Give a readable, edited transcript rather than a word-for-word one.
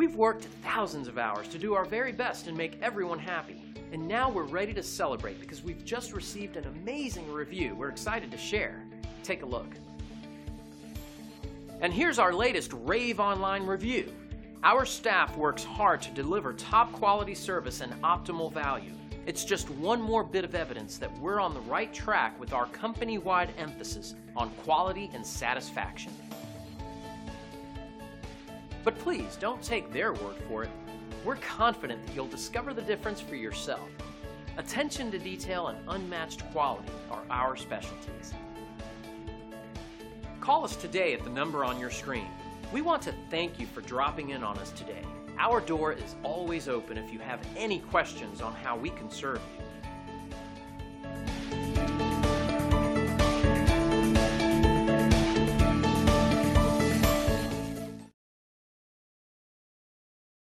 We've worked thousands of hours to do our very best and make everyone happy. And now we're ready to celebrate because we've just received an amazing review we're excited to share. Take a look. And here's our latest rave online review. Our staff works hard to deliver top quality service and optimal value. It's just one more bit of evidence that we're on the right track with our company-wide emphasis on quality and satisfaction. But please don't take their word for it. We're confident that you'll discover the difference for yourself. Attention to detail and unmatched quality are our specialties. Call us today at the number on your screen. We want to thank you for dropping in on us today. Our door is always open if you have any questions on how we can serve you.